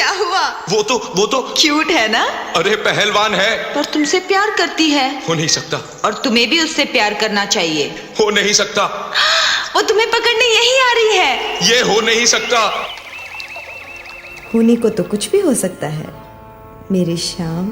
क्या हुआ? वो तो क्यूट है ना? अरे पहलवान है। पर तुमसे प्यार करती है। हो नहीं सकता। और तुम्हें भी उससे प्यार करना चाहिए। हो नहीं सकता। वो तुम्हें पकड़ने यही आ रही है। ये हो नहीं सकता। होने को तो कुछ भी हो सकता है मेरे श्याम।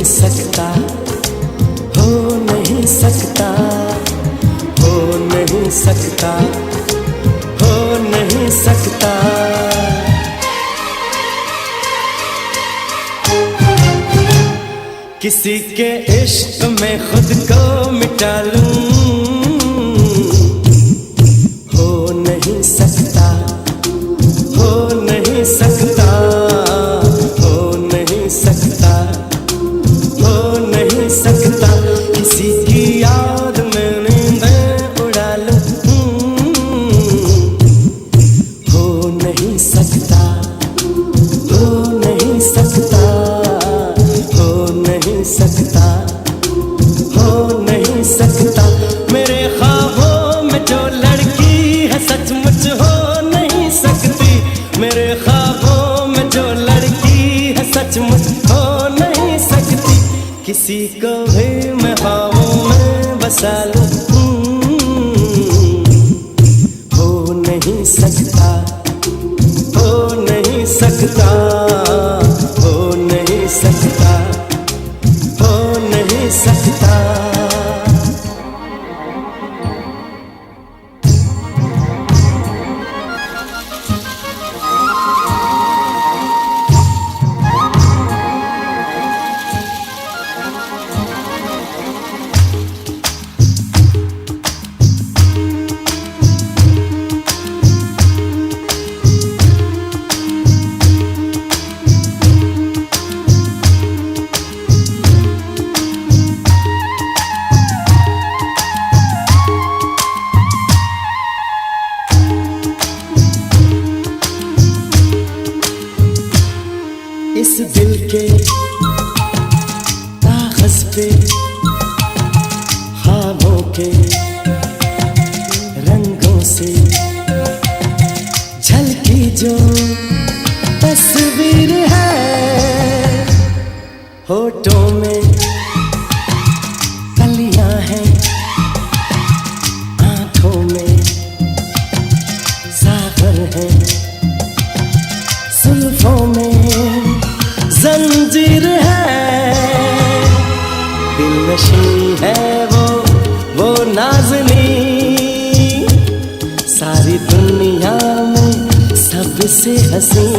सकता, हो नहीं सकता, हो नहीं सकता, हो नहीं सकता। किसी के इश्क में खुद को मिटा लूं, हो नहीं सकता, हो नहीं सकता, हो नहीं सकता, हो नहीं सकता। किसी की याद में नींदें उड़ा लूं, हो नहीं सकता, हो नहीं सकता, हो नहीं सकता, हो नहीं सकता। मेरे ख्वाबों में जो लड़की है सचमुच हो नहीं सकती, मेरे ख्वाबों में जो लड़की है सचमुच हो नहीं सकती। किसी को भी मैं ख्वाबों में बसा लूं, हो नहीं सकता, हो नहीं सकता, हो नहीं सकता, हो नहीं सकता। इस दिल के कागज पे ख्वाबों के रंगों से झलकी जो तस्वीर है, होठों में कलियां हैं, आंखों में सागर है, जुल्फों में जंजीर है, दिल नशी है वो नाज़नी, सारी दुनिया में सबसे हसी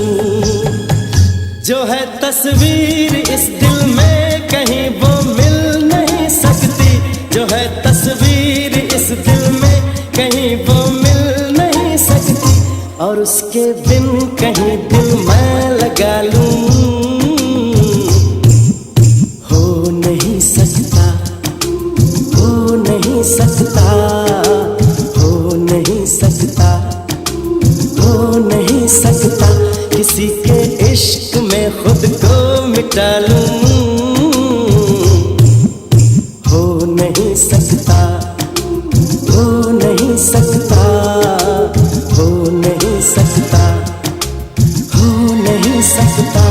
जो है तस्वीर इस दिल में कहीं वो मिल नहीं सकती, जो है तस्वीर इस दिल में कहीं वो मिल नहीं सकती। और उसके बिन कहीं दिल मैं लगा लूं, हो नहीं सकता, हो नहीं सकता, हो नहीं सकता, हो नहीं सकता। किसी के इश्क में खुद को मिटा लूं, हो नहीं सकता, हो नहीं सकता, हो नहीं सकता, हो नहीं सकता।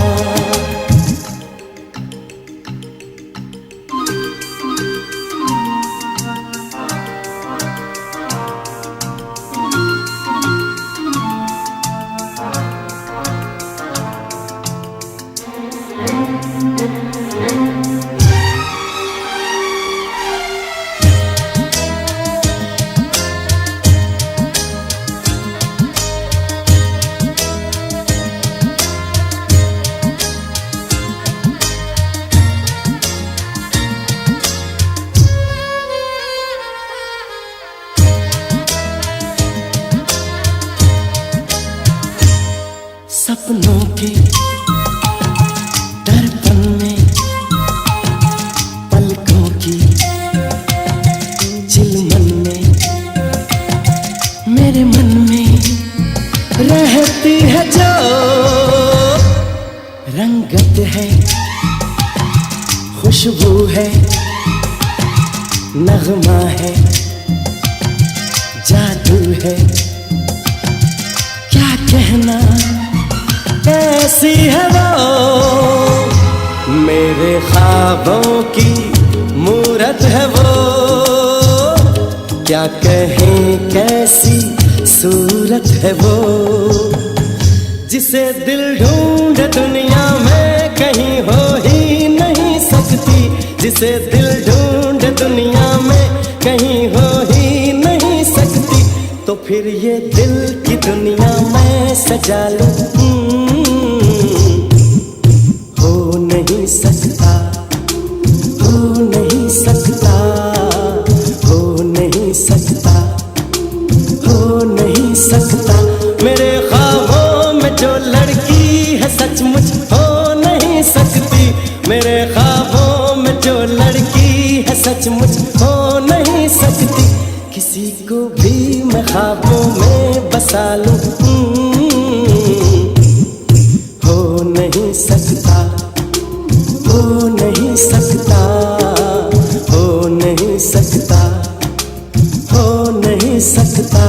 सपनों के दर्पण में पलकों की चिलमन में मेरे मन में रहती है जो रंगत है, खुशबू है, नगमा है, जादू है, क्या कहना कैसी है वो, मेरे ख्वाबों की मूरत है वो, क्या कहें कैसी सूरत है वो, जिसे दिल ढूंढ दुनिया में कहीं हो ही नहीं सकती, जिसे दिल ढूंढ दुनिया में कहीं हो ही नहीं सकती, तो फिर ये दिल की दुनिया मैं सजा लूं। हो नहीं सकता, हो नहीं सकता, हो नहीं सकता, हो नहीं सकता, मेरे ख्वाबों में जो लड़की है सचमुच हो नहीं सकती, मेरे ख्वाबों में जो लड़की है सचमुच हो नहीं सकती, किसी को भी मैं ख्वाबों में बसा लूं। हो नहीं सकता, हो नहीं सकता, हो नहीं सकता, हो नहीं सकता।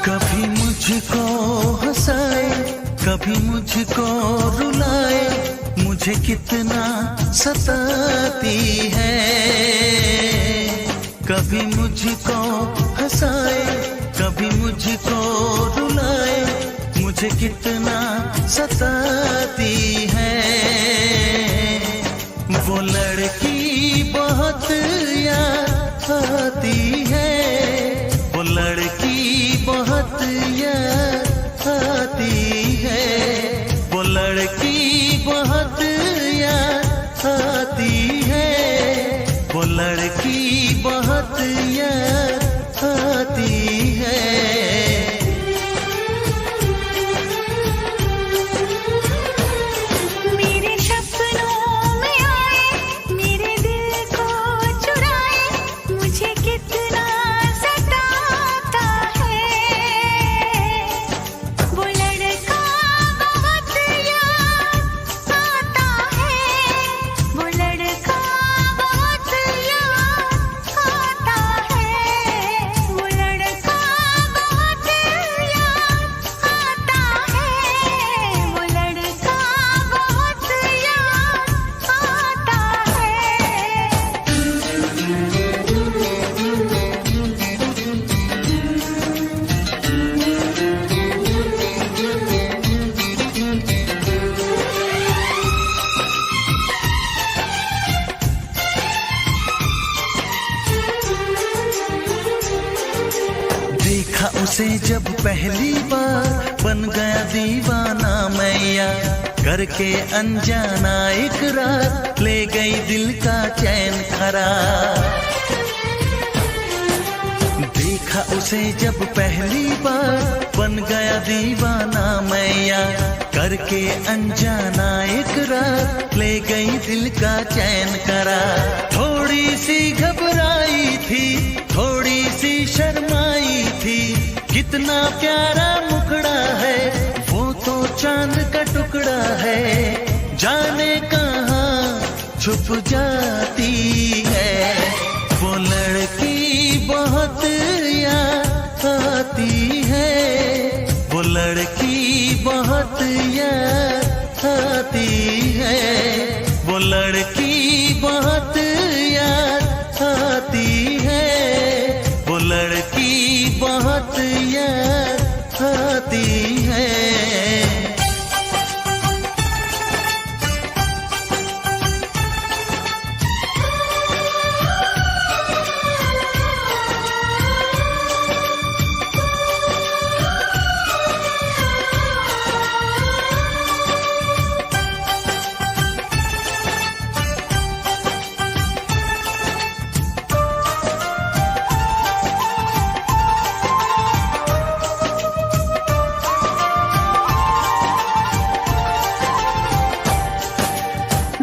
कभी मुझको हंसाए, कभी मुझको रुलाए, मुझे कितना सताती है। कभी मुझको हंसाए, कभी मुझको रुलाए, मुझे कितना सताती है। वो लड़की बहुत याद आती है, वो लड़की बहुत याद आती है, वो लड़की बहुत याद आती है, वो लड़की बहुत याद आती है। मेरे सपनों में आए, मेरे दिल को चुराए, मुझे कितना सताता है। वो लड़का बहुत याद आता है, वो लड़का बहुत याद आता है, वो लड़का बहुत याद आता है, वो लड़का बहुत याद आता देखा उसे जब पहली बार, बन गया दीवाना मैया, करके अनजाना इकरार, ले गई दिल का चैन करार। देखा उसे जब पहली बार, बन गया दीवाना मैया, करके अनजाना इकरार, गई दिल का चैन करा। थोड़ी सी घबराई थी, थोड़ी सी शर्माई थी, कितना प्यारा मुखड़ा है, वो तो चांद का टुकड़ा है, जाने कहाँ छुप जाती है। वो लड़की बहुत याद आती है, वो लड़की बहुत याद आती है, वो लड़की बहुत याद आती है, वो लड़की बहुत याद आती है।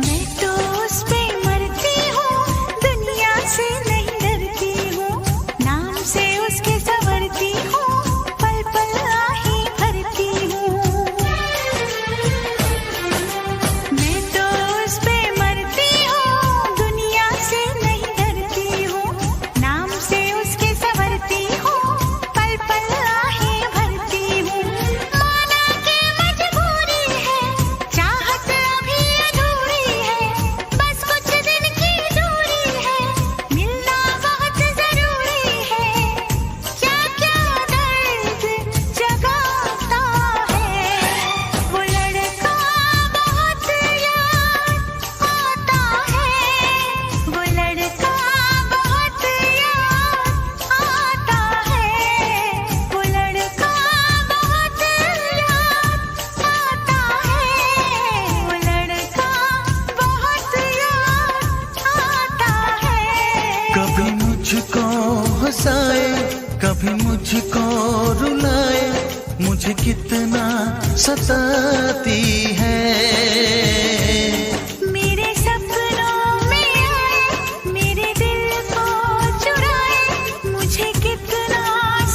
मैं तो उस पे मरती हूँ, दुनिया से नहीं डरती हूँ, नाम से उसके संवरती हूँ, पल पल आही भरती हूँ। मैं तो उस पे मरती हूँ, दुनिया से नहीं डरती हूँ, नाम से उसके संवरती हूँ, पल पल आही भरती हूँ। माना के मजबूरी है, चाहत अभी अधूरी है, बस कुछ दिन की दूरी है, मिलना बहुत जरूरी है। क्या क्या दर्द जगाता है, वो लड़का बहुत याद आता है, वो लड़का बहुत याद आता है, वो लड़का बहुत याद आता है, वो लड़का बहुत याद आता है। कभी मुझको हंसाए, कभी मुझको रुलाए, मुझे कितना सताती है। मेरे सपनों में आए, मेरे दिल को चुराए, मुझे कितना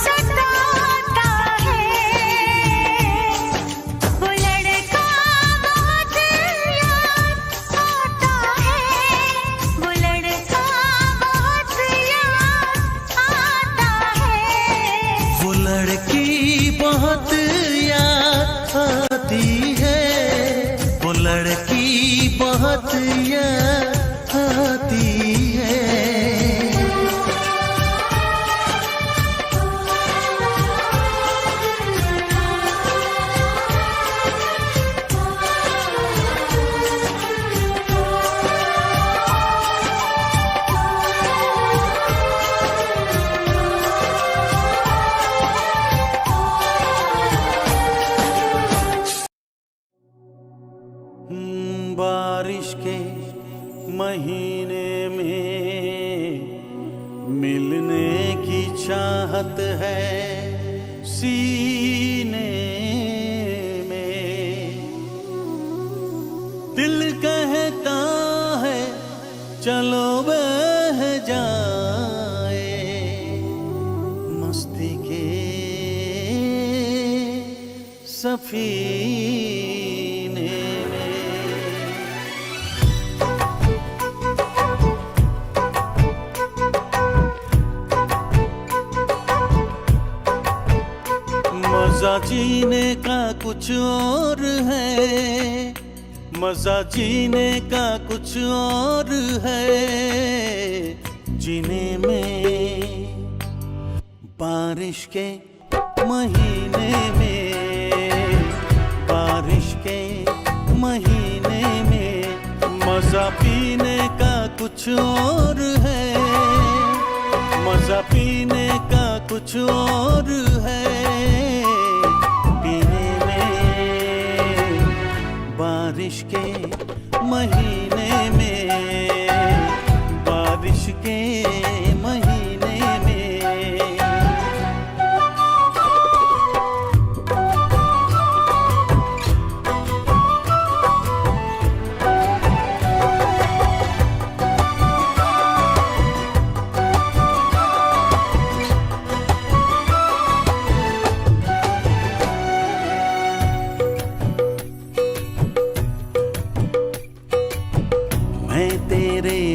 सताता है। वो लड़का बहुत याद आता है, वो लड़का बहुत याद आता है। वो लड़की बहुत याद आती है, वो लड़की बहुत याद आती है। बारिश के महीने में मिलने की चाहत है सीने में। दिल कहता है चलो बह जाए मस्ती के सफीने में। मजा जीने का कुछ और है, मजा जीने का कुछ और है। जीने में बारिश के महीने में, बारिश के महीने में मजा पीने का कुछ और है, मजा पीने का कुछ और है। पीने में बारिश के महीने में, बारिश के महीने में।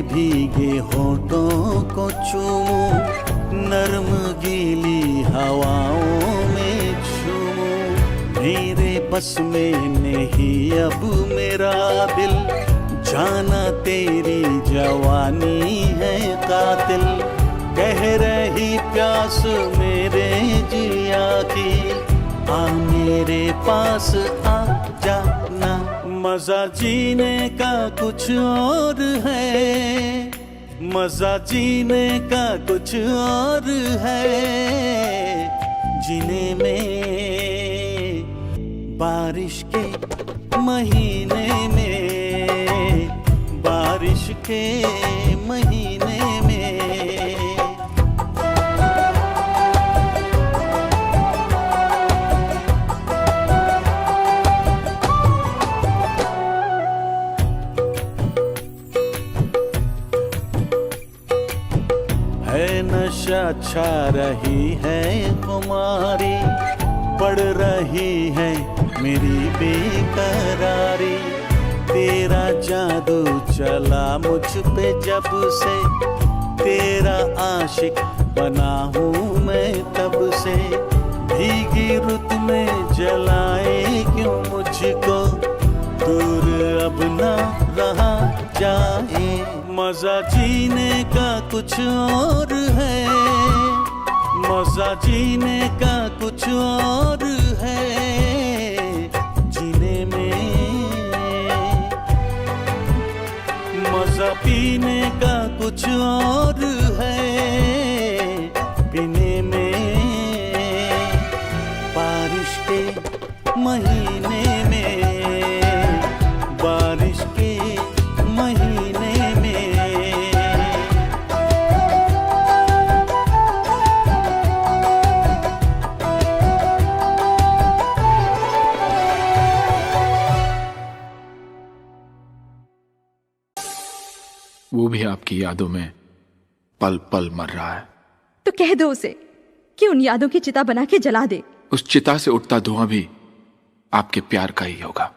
भीगे होठों को चूमूं, नरम गीली हवाओं में झूमूं। मेरे बस में नहीं अब मेरा दिल, जाना तेरी जवानी है कातिल। कह रही प्यास मेरे जिया की, आ मेरे पास आ जाना। मजा जीने का कुछ और है, मजा जीने का कुछ और है। जीने में बारिश के महीने में, बारिश के महीने में। नशा छा रही है खुमारी, पड़ रही है मेरी बेकरारी। तेरा जादू चला मुझ पे जब से, तेरा आशिक बना हूँ मैं तब से। भीगी रुत में जलाए क्यों मुझको, दूर अब ना रहा जाए। मजा जीने का कुछ और है, मजा जीने का कुछ और है। जीने में मजा पीने का कुछ और है, पीने में बारिश के महीने में, बारिश के महीने में। वो भी आपकी यादों में पल पल मर रहा है। तो कह दो उसे कि उन यादों की चिता बना के जला दे। उस चिता से उठता धुआं भी आपके प्यार का ही होगा।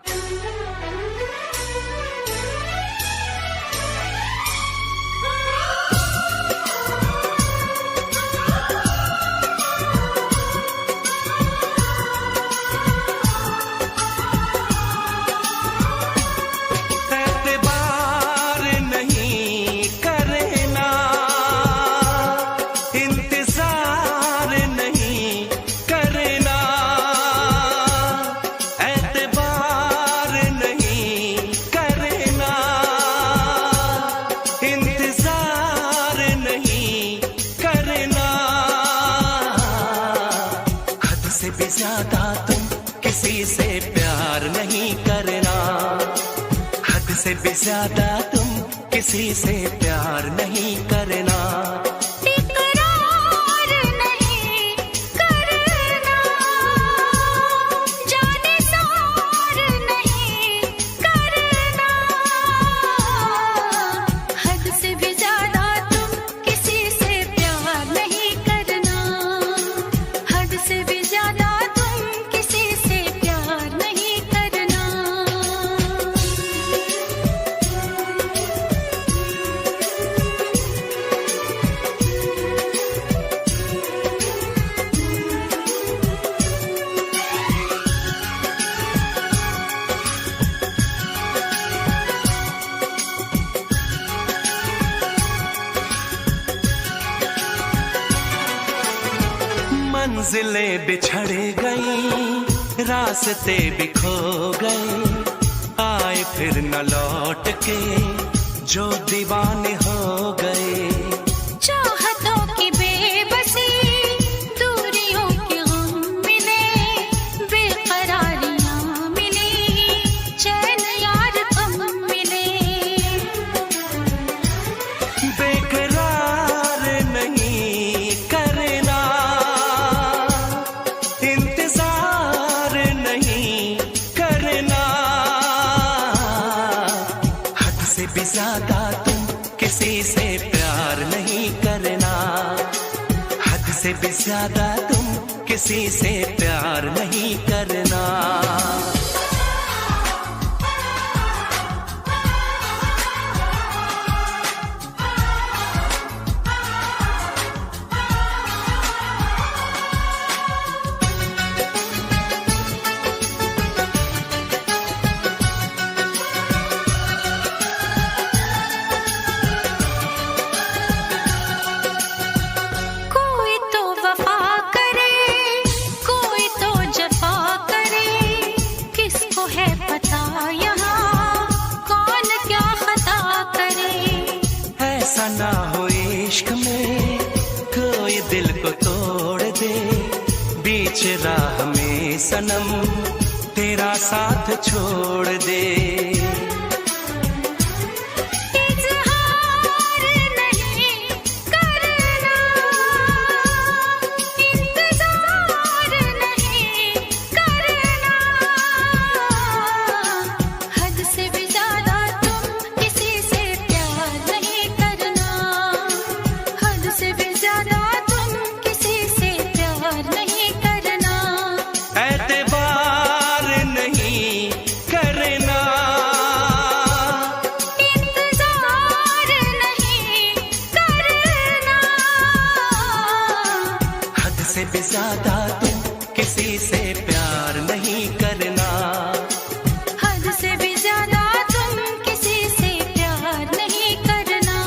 से भी ज्यादा तुम किसी से प्यार नहीं करना। इकरार नहीं करना, जाने सार नहीं करना। हद से भी ज्यादा तुम किसी से प्यार नहीं करना। हद से भी ज्यादा तुम किसी से प्यार नहीं करना। मंजिलें बिछड़ गई, रास्ते भी खो गए, आए फिर न लौट के जो दीवाने हो गए। चाहतों की बेबसी, दूरियों के गम मिले, बेकरारियां मिली, चैन यार कम मिले। बेकरार नहीं करना, इंतजार नहीं करना। हद से भी ज्यादा तुम किसी से प्यार नहीं करना। हद से भी ज्यादा तुम किसी से प्यार नहीं करना। बीच राह में सनम तेरा साथ छोड़ दे। ज्यादा तुम किसी से प्यार नहीं करना, हद से भी ज्यादा तुम किसी से प्यार नहीं करना।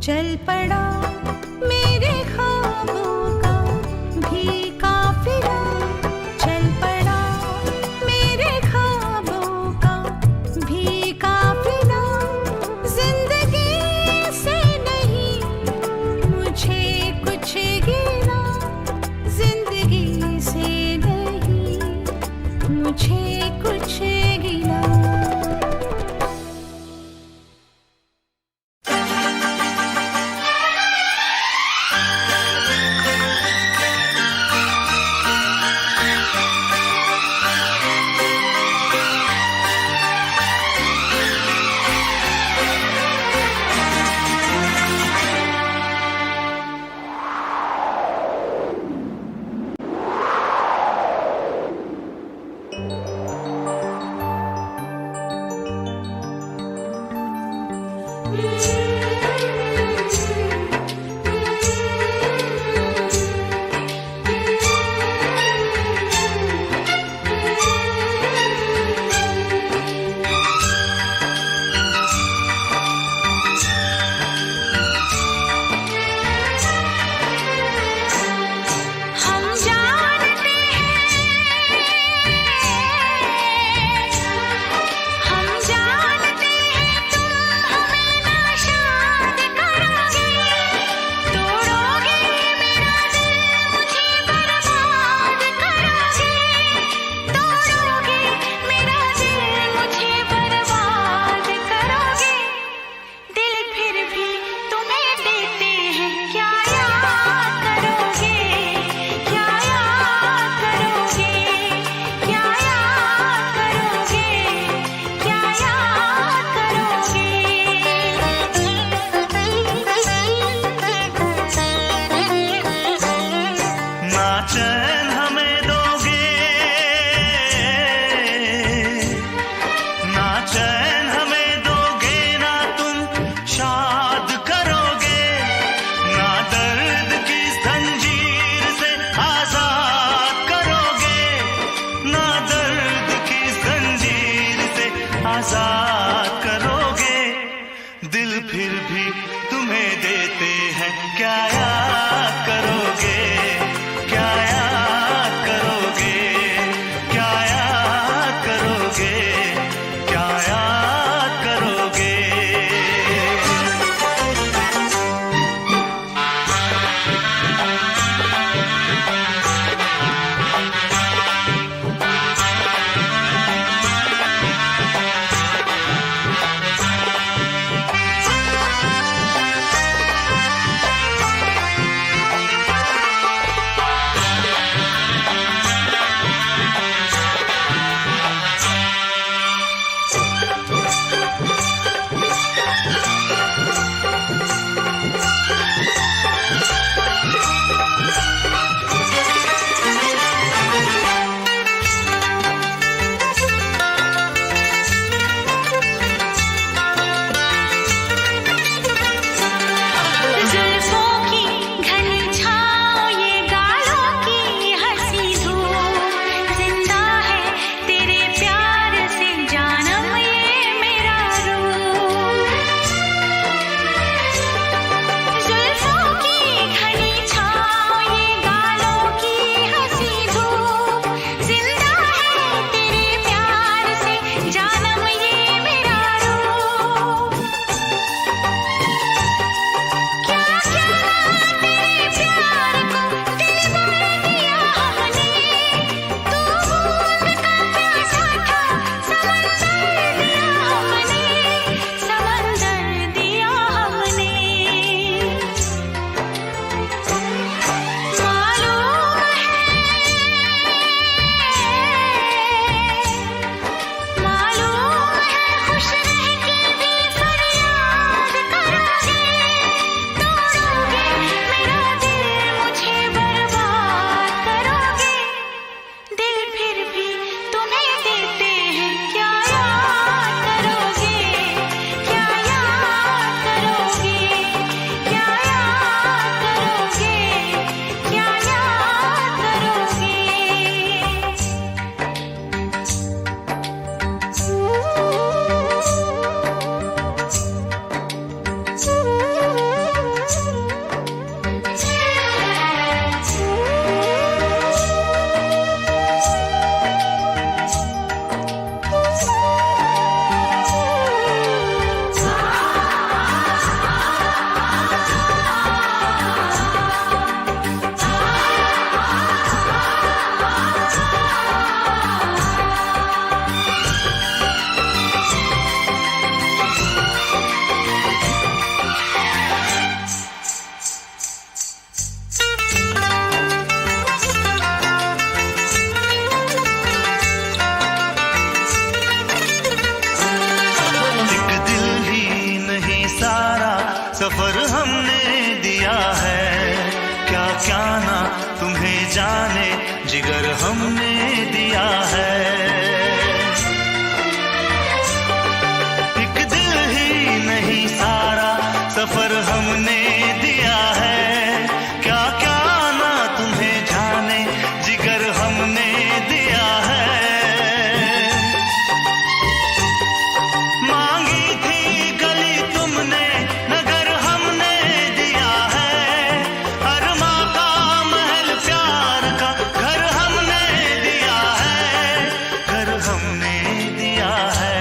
चल पड़ा मेरे ख्वाबों का भी काफिला, चल पड़ा मेरे ख्वाबों का भी काफिला। जिंदगी से नहीं मुझे कुछ गिला, जिंदगी से नहीं मुझे कुछ गिला। फिर भी तुम्हें देते हैं, क्या याद करोगे, क्या याद करोगे, क्या याद करोगे, क्या याद करोगे। सफर हमने दिया है, क्या क्या ना तुम्हें जाने जिगर हमने दिया है। एक दिल ही नहीं सारा सफर हमने दिया है, क्या क्या ना तुम्हें जाने जिगर हमने दिया है। मांगी थी गली तुमने नगर हमने दिया है, अरमा का महल प्यार का घर हमने दिया है, घर हमने दिया है।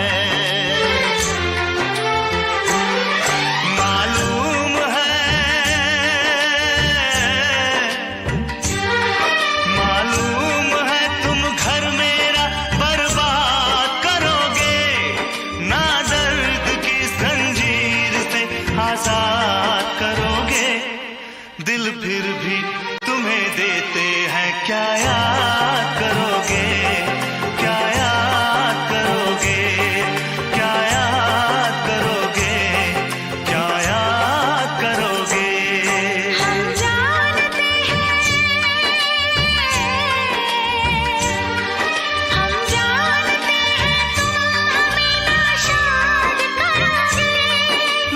मालूम है तुम घर मेरा बर्बाद करोगे, ना दर्द की जंजीर से आजाद करोगे। दिल फिर भी तुम्हें देते हैं, क्या याद करोगे, क्या याद करोगे, क्या याद करोगे, क्या याद करोगे। हम जानते हैं तुम हमें नाशाद करोगे,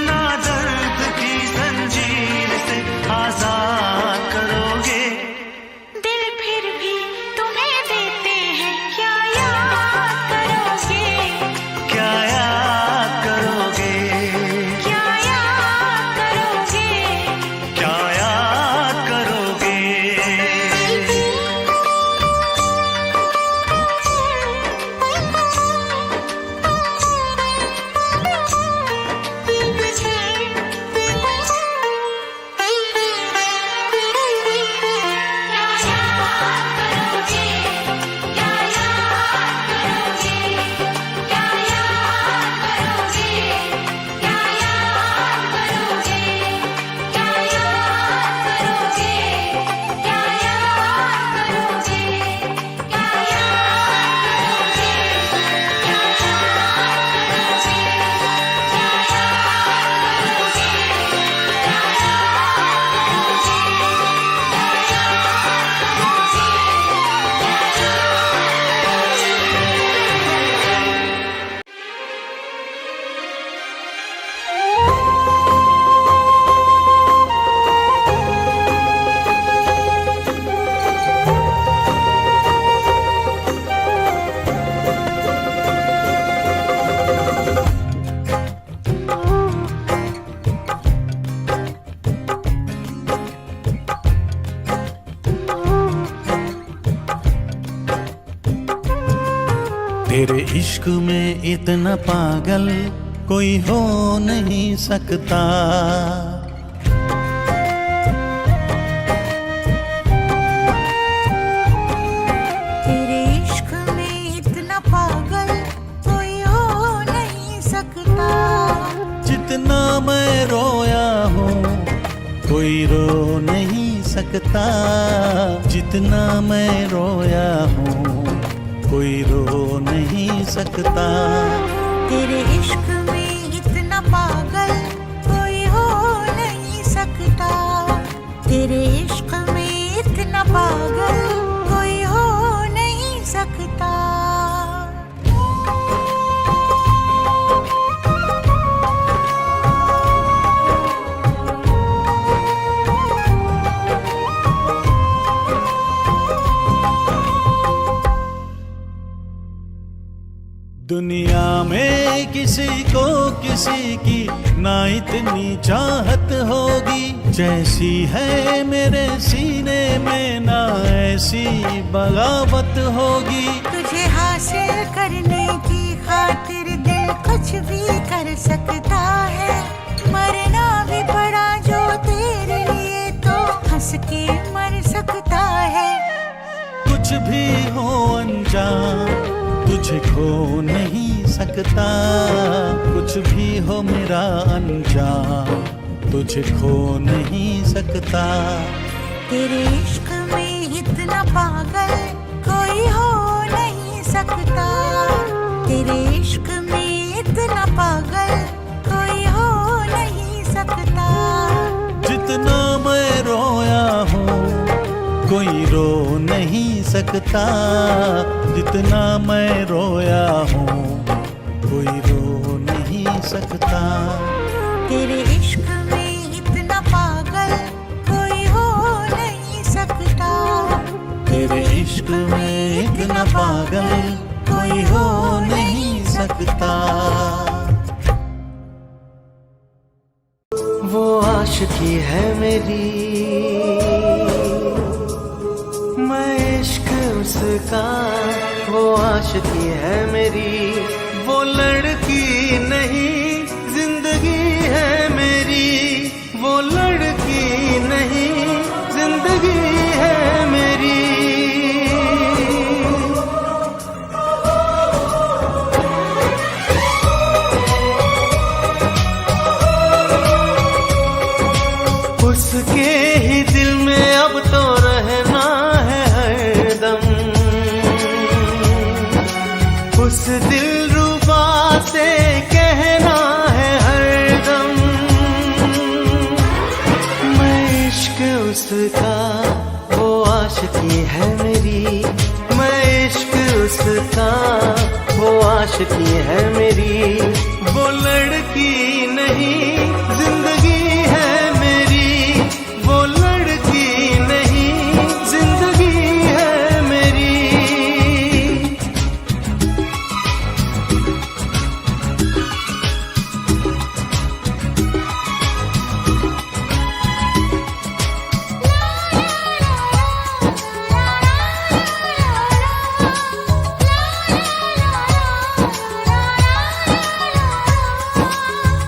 ना दर्द की जंजीर से आजाद करोगे। दिल फिर भी इश्क में इतना पागल कोई हो नहीं सकता। तेरे इश्क में इतना पागल कोई हो नहीं सकता। जितना मैं रोया हूँ कोई रो नहीं सकता। जितना मैं रोया हूँ कोई रो नहीं सकता। तेरे इश्क में इतना पागल कोई हो नहीं सकता। तेरे इश्क में इतना पागल कोई हो नहीं सकता। दुनिया में किसी को किसी की ना इतनी चाहत होगी जैसी है मेरे सीने में, ना ऐसी बगावत होगी। तुझे हासिल करने की खातिर दिल कुछ भी कर सकता है। मरना भी पड़ा जो तेरे लिए तो हंस के मर सकता है। कुछ भी हो अनजान तुझे खो नहीं सकता। कुछ भी हो मेरा अनजान तुझे खो नहीं सकता। तेरे इश्क में इतना पागल कोई हो नहीं सकता। तेरे इश्क में इतना पागल कोई हो नहीं सकता। जितना मैं रोया हूँ कोई रो नहीं सकता। जितना मैं रोया हूँ कोई रो नहीं सकता। तेरे इश्क में इतना पागल कोई हो नहीं सकता। तेरे इश्क में इतना पागल कोई हो नहीं सकता। वो आशिकी है मेरी, मैं इश्क उसका। वो आशिकी है मेरी, वो लड़की नहीं जिंदगी है मेरी। वो लड़की नहीं जिंदगी है मेरी। उसके ही दिल में अब तो रहना है हरदम। उस दिलरुबा से कहना है हरदम, मैं इश्क उसका। वो आशिकी है मेरी, मैं इश्क उसका। वो आशिकी है मेरी, वो लड़की नहीं जिंदगी है मेरी। वो लड़की नहीं जिंदगी है मेरी।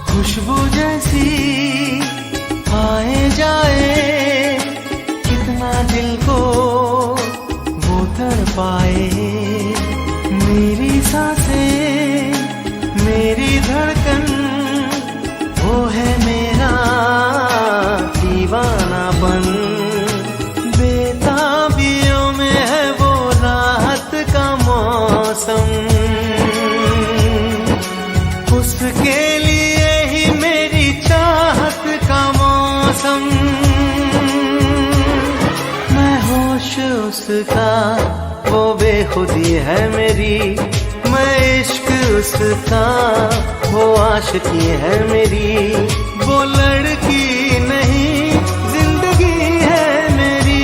खुशबू जैसी आए जाए, कितना दिल को वो तड़पाए। मेरी सांसें मेरी धड़कन, वो है मेरा दीवानापन। बेताबियों में है वो राहत का मौसम। उसके लिए ही मेरी चाहत का मौसम। मैं होश उसका, वो बेखुदी है मेरी। मैं इश्क उसका, वो आशिकी है मेरी। वो लड़की नहीं जिंदगी है मेरी।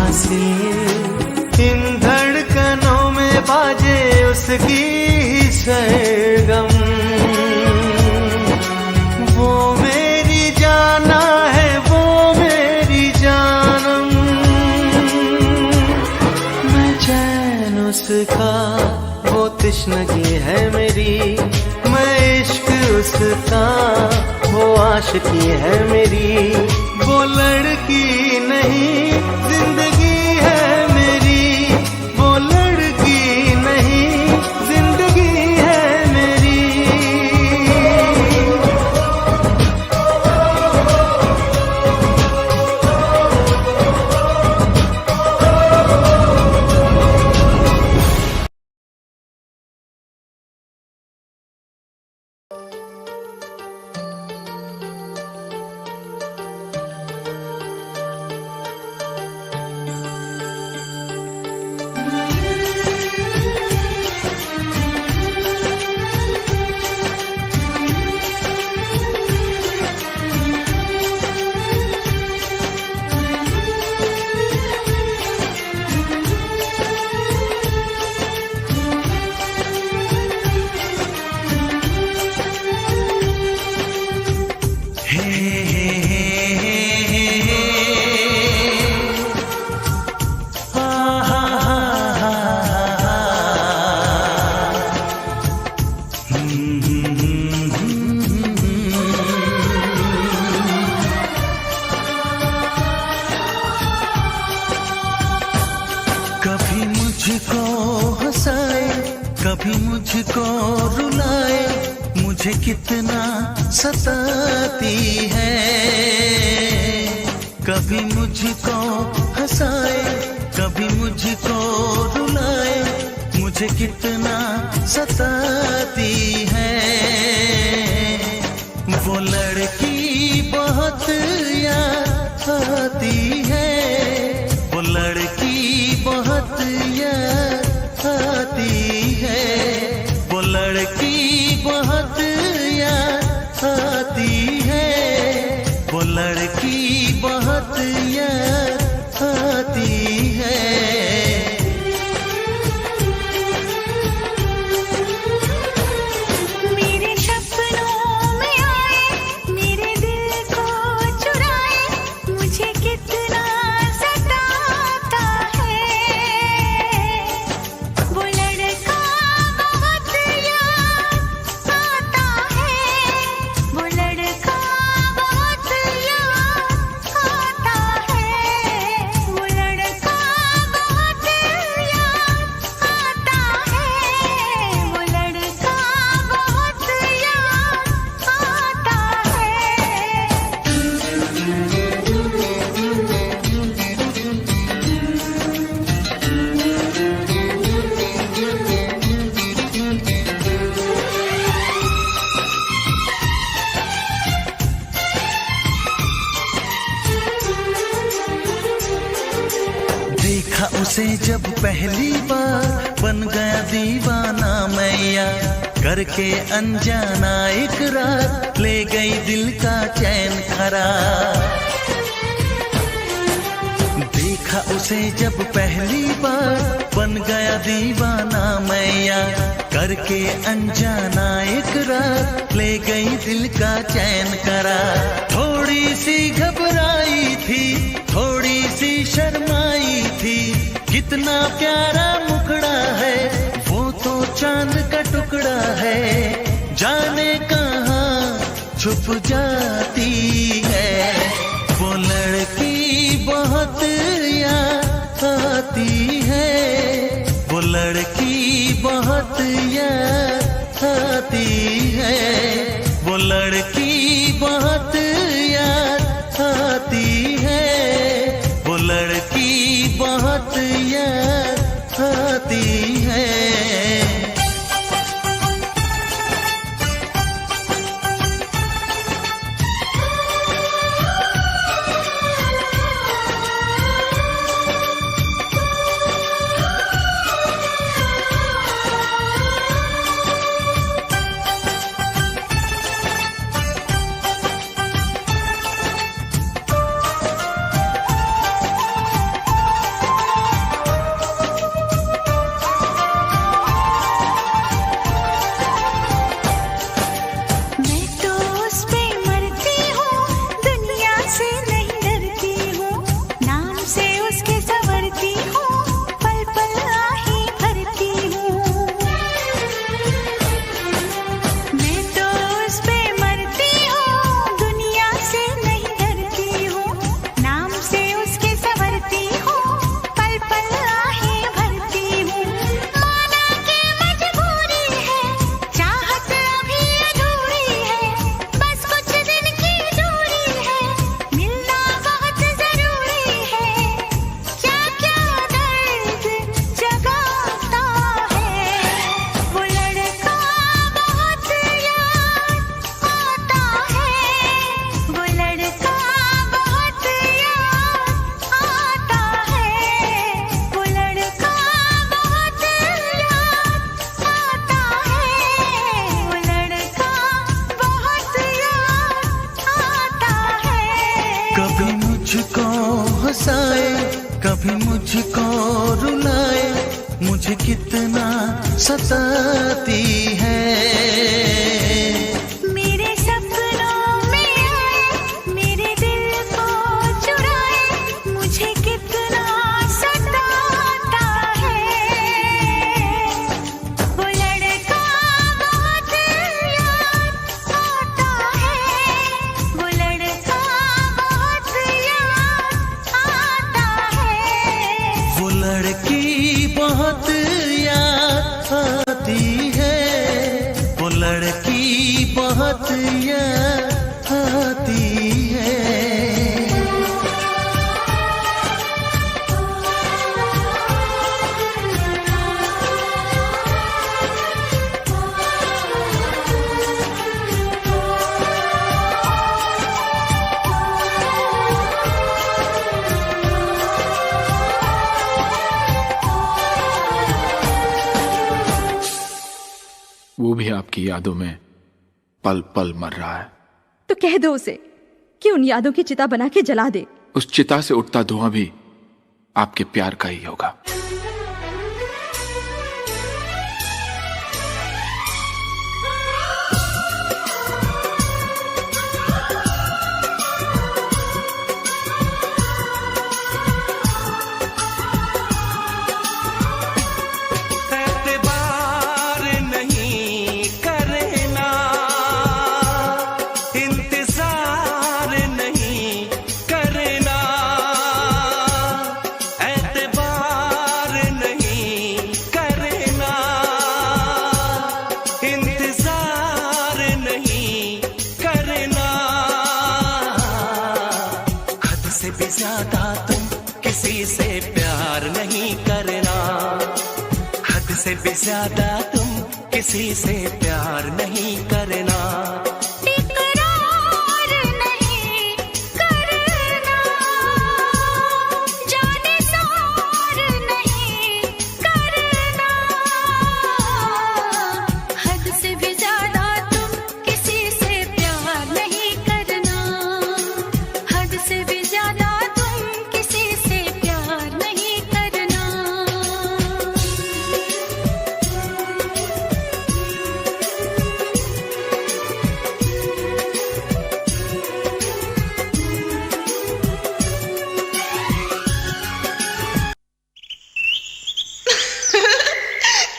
हासिल। इन धड़कनों में बाजे उसकी ही सरगम, वो मेरी जाना है, वो मेरी जानम। मैं चैन उसका, वो तिश्नगी है मेरी। मैं इश्क उसका, वो आशिकी है मेरी। वो लड़की नहीं जिंदगी है मेरी, वो लड़की नहीं जिंदगी है मेरी। कभी मुझको हंसाए, कभी मुझको रुलाए, मुझे कितना सताती है। कभी मुझको हंसाए, कभी मुझको रुलाए, मुझे कितना सताती है। वो लड़की बहुत याद आती है, वो लड़की बहुत याद आती है, वो लड़की बहुत याद आती है, वो लड़की बहुत याद आती है। मेरे सपनों में आए, मेरे दिल को चुराए, मुझे कितना सताता है। वो लड़का बहुत याद आता है, वो लड़का बहुत याद आता है, वो लड़का बहुत याद आता है, वो लड़का बहुत याद आता देखा उसे जब पहली बार, बन गया दीवाना मैया। करके अनजाना इकरार, ले गई दिल का चैन करार। देखा उसे जब पहली बार, बन गया दीवाना मैया। करके अनजाना इकरार, ले गई दिल का चैन करार। थोड़ी सी घबराई थी, थोड़ी सी शर्माई थी, कितना प्यारा मुखड़ा है, वो तो चांद का टुकड़ा है। जाने कहाँ छुप जाती है, वो लड़की बहुत याद आती है, वो लड़की बहुत याद आती है, वो लड़की बहुत याद आती है, वो लड़की बहुत याद आती है। को रुलाए, मुझे कितना सताती है। मेरे सपनों में आए, मेरे दिल को चुराए, मुझे कितना सताता है। वो लड़का बहुत याद आता है, वो लड़का बहुत याद आता है। वो लड़की बहुत याद आती है, वो लड़की बहुत याद आती है। वो भी आपकी यादों में पल पल मर रहा है। तो कह दो उसे कि उन यादों की चिता बना के जला दे। उस चिता से उठता धुआं भी आपके प्यार का ही होगा। एतबार नहीं करना, इंतजार नहीं करना, एतबार नहीं करना, इंतजार नहीं करना। हद से भी ज्यादा तुम किसी से प्यार नहीं करना, हद से भी ज्यादा तुम किसी से प्यार नहीं करना। इकरार नहीं करना, जाने सार नहीं करना। हद से भी ज्यादा तुम किसी से प्यार नहीं करना, हद से भी ज्यादा तुम किसी से प्यार नहीं करना।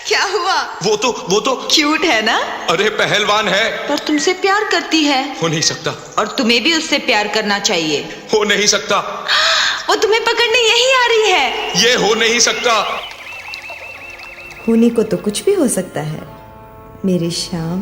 क्या हुआ? वो तो क्यूट है ना? अरे पहलवान है। पर तुमसे प्यार करती है हो नहीं सकता, और तुम्हें भी उससे प्यार करना चाहिए। हो नहीं सकता, वो तुम्हें पकड़ने यही आ रही है। ये हो नहीं सकता। होने को तो कुछ भी हो सकता है मेरी शाम।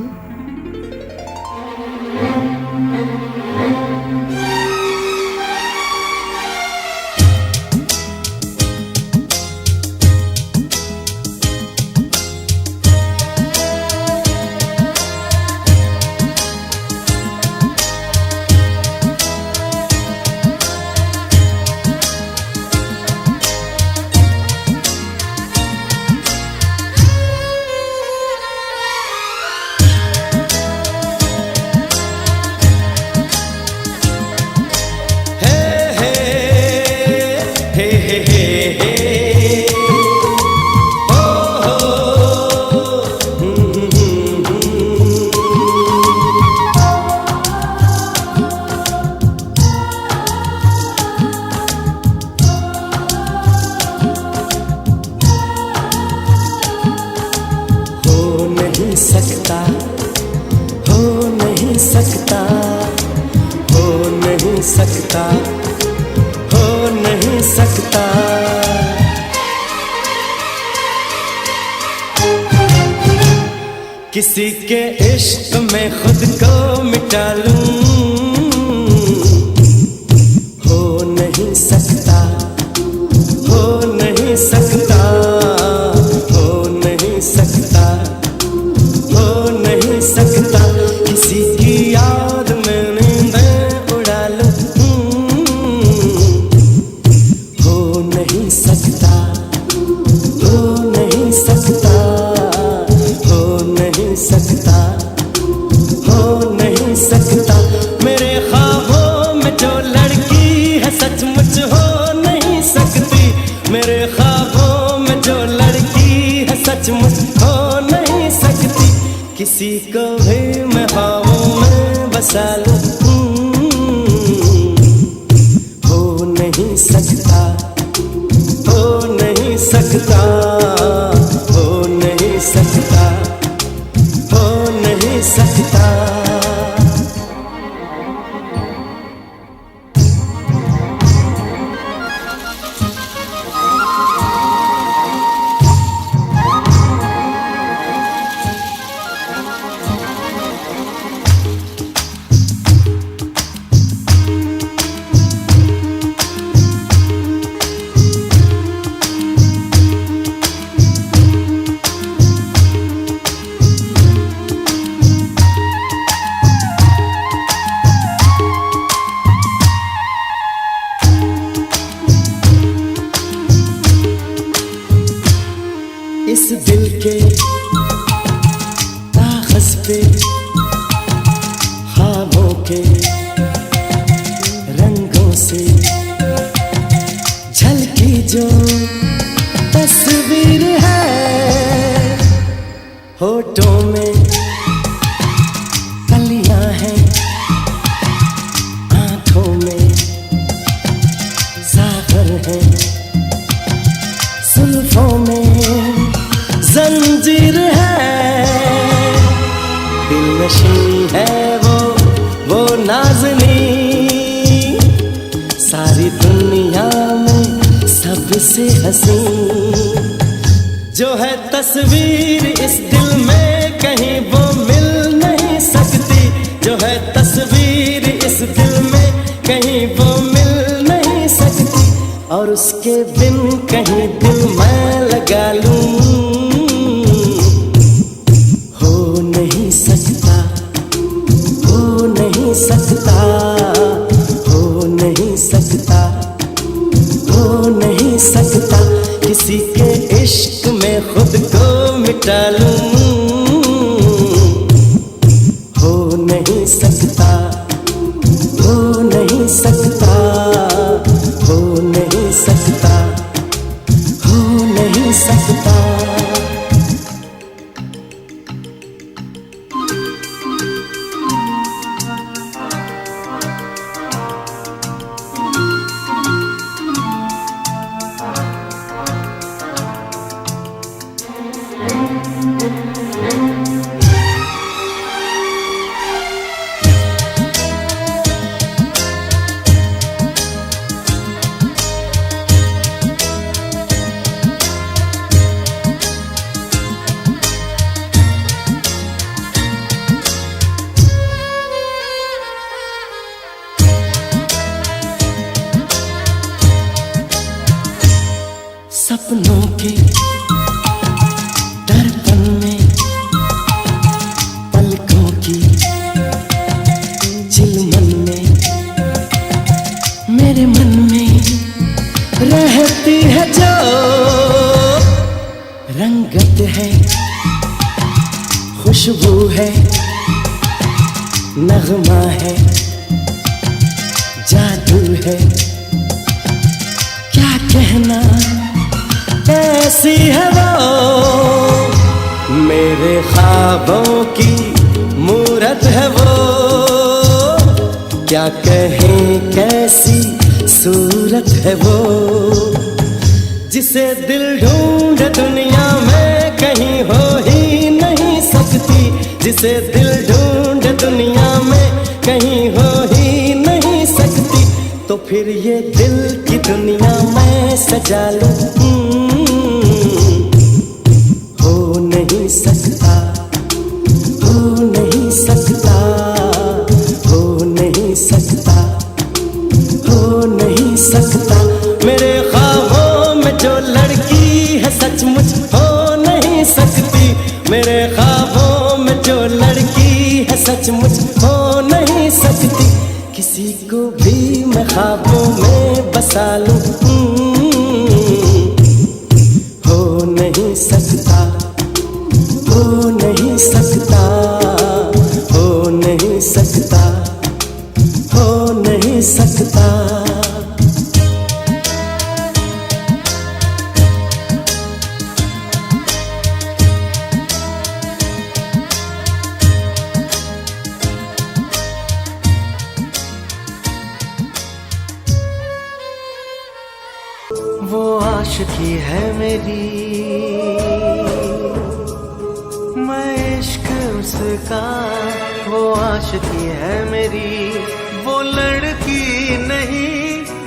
सकता, हो नहीं सकता, हो नहीं सकता, हो नहीं सकता। किसी के इश्क में खुद को मिटा लूं, हो नहीं सकता, हो नहीं सकता, हो नहीं सकता, हो नहीं सकता। किसी की याद में नींदें उड़ा लूं, हो नहीं सकता, हो नहीं सकता, हो नहीं सकता, हो नहीं सकता। ख्वाबों में जो लड़की है सचमुच हो नहीं सकती, किसी को भी मैं ख्वाबों में बसा लूं, हो नहीं सकता, हो नहीं सकता, हो नहीं सकता, हो नहीं सकता। इस दिल के कागज पे ख्वाबों के रंगों से झलकी जो तस्वीर है, होठों में कलियां हैं, आंखों में सागर है, जुल्फों में जंजीर है, दिल नशी है वो नाज़नी, सारी दुनिया में सबसे हंसी, जो है तस्वीर इस दिल में कहीं वो मिल नहीं सकती, जो है तस्वीर इस दिल में कहीं वो मिल नहीं सकती, और उसके बिन कहीं दिल मैं लगा लूं, हो नहीं सकता, हो नहीं सकता, हो नहीं सकता, हो नहीं सकता, किसी के इश्क में खुद को मिटा लूं, हो नहीं सकता, हो नहीं सकता, हो नहीं सकता, हो नहीं सकता। सपनों के दर्पण में पलकों की चिलमन में मेरे मन में रहती है जो रंगत है, खुशबू है, नगमा है, जादू है, क्या कहना कैसी है वो, मेरे ख्वाबों की मूरत है वो, क्या कहें कैसी सूरत है वो, जिसे दिल ढूंढ दुनिया में कहीं हो ही नहीं सकती, जिसे दिल ढूंढ दुनिया में कहीं हो ही नहीं सकती, तो फिर ये दिल की दुनिया मैं सजा लूं, हो नहीं सकता, हो नहीं सकता, हो नहीं सकता, हो नहीं सकता, मेरे ख्वाबों में जो लड़की है सचमुच हो नहीं सकती, मेरे ख्वाबों में जो लड़की है सचमुच हो नहीं सकती, किसी को भी मैं ख्वाबों में बसा लूं, हो नहीं सकता, हो नहीं सकता, हो नहीं सकता, हो नहीं सकता। मेरी, मैं इश्क उसका, वो आशिकी है मेरी, वो लड़की नहीं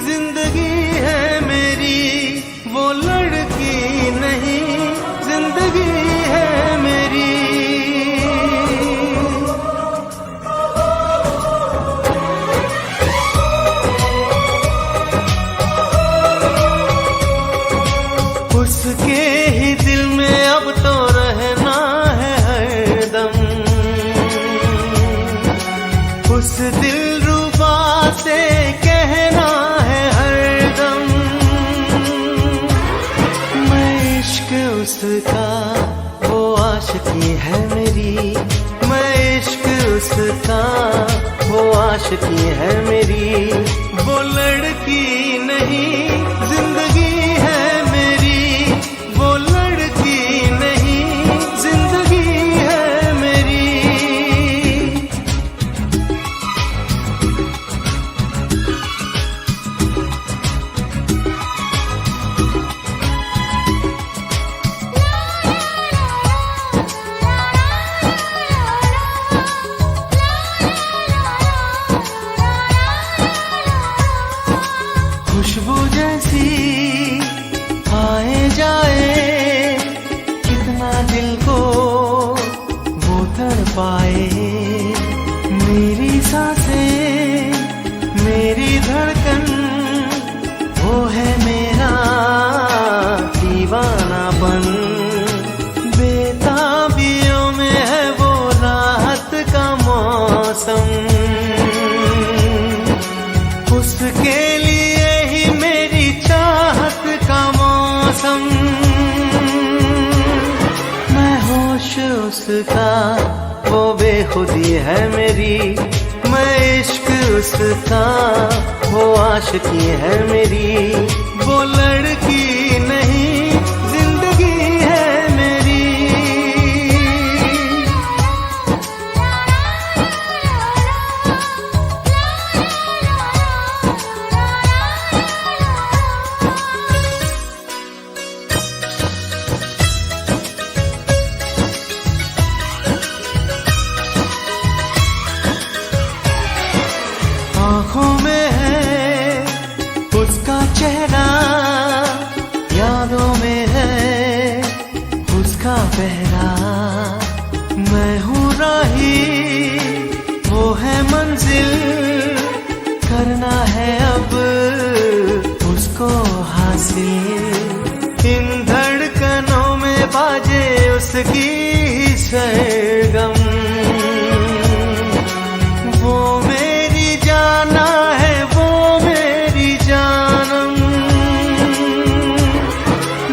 जिंदगी है मेरी, वो लड़की नहीं जिंदगी है मेरी। उसके ही दिल में अब तो रहना है हरदम, उस दिलरुबा से कहना है हरदम, मैं इश्क उसका, वो आशिकी है मेरी, मैं इश्क उसका, वो आशिकी है मेरी, वो लड़की नहीं जिंदगी है मेरी, वो लड़की नहीं जिंदगी है मेरी। खुशबू जैसी आए जाए, कितना दिल को वो तड़पाए, मेरी सांसें मेरी धड़कन, वो है मेरा दीवानापन, बेताबियों में है वो राहत का मौसम, उसके लिए ही मेरी चाहत का मौसम, मैं होश उसका, वो बेखुदी है मेरी, मैं इश्क उसका, वो आशिकी है मेरी, वो लड़की नहीं जिंदगी है मेरी। आँखों में है उसका चेहरा, यादों में है उसका पहरा, मैं हूँ राही, वो है मंजिल, करना है अब उसको हासिल, इन धड़कनों में बाजे उसकी ही सरगम, वो मेरी जाना है, वो मेरी जानम,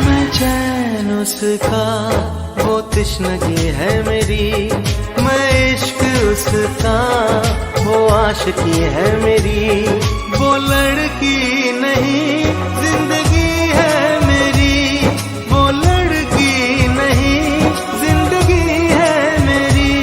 मैं चैन उसका, वो तश्नगी है मेरी, मैं इश्क उसका, वो आशिकी है मेरी, वो लड़की नहीं जिंदगी है मेरी, वो लड़की नहीं जिंदगी है मेरी।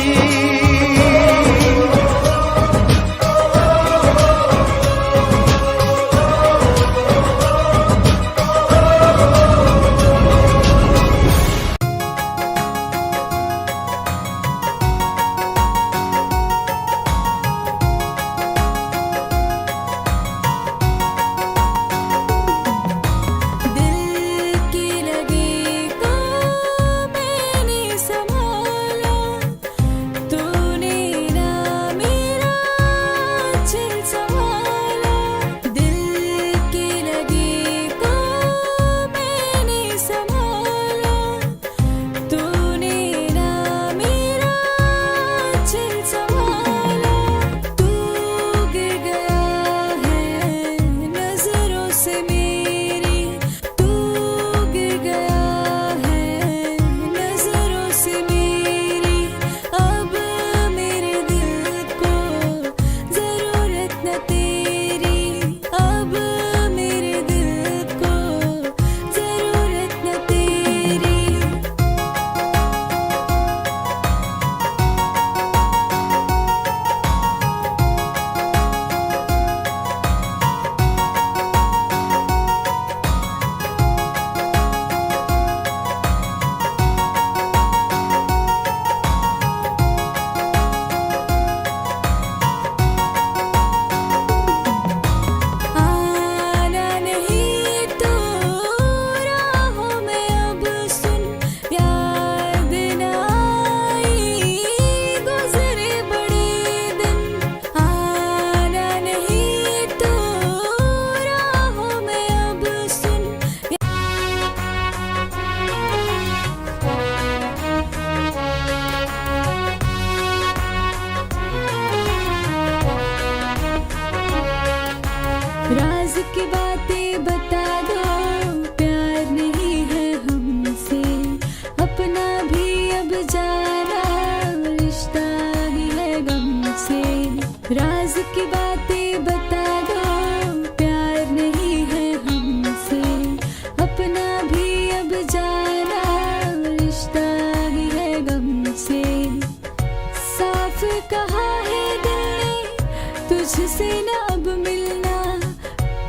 तुझसे न अब मिलना,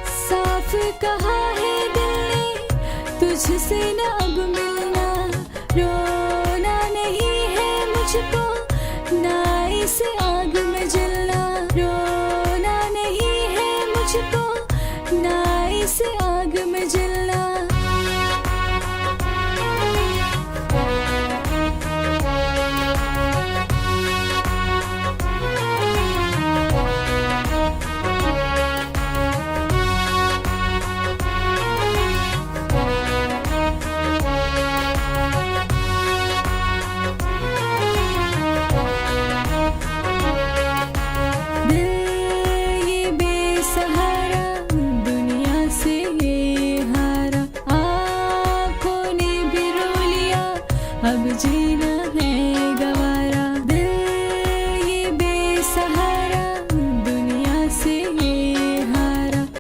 साफ कहा है दिल ने तुझसे न अब